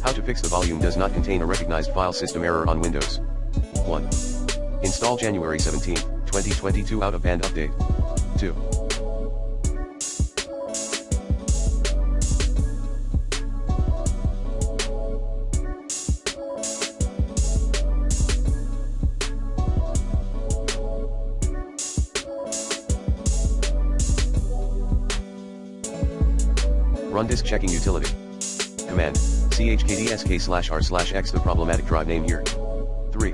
How to fix the volume does not contain a recognized file system error on Windows. 1. Install January 17, 2022 out-of-band update. 2. Run disk checking utility. Command, chkdsk/r/x the problematic drive name here. 3.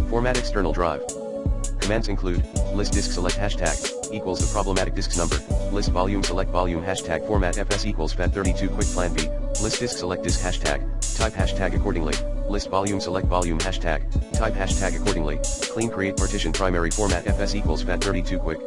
Format external drive. Commands include, list disk select hashtag, equals the problematic disk's number, list volume select volume hashtag format fs equals FAT32 quick plan B, list disk select disk hashtag, type hashtag accordingly, list volume select volume hashtag, type hashtag accordingly, clean create partition primary format fs equals FAT32 quick.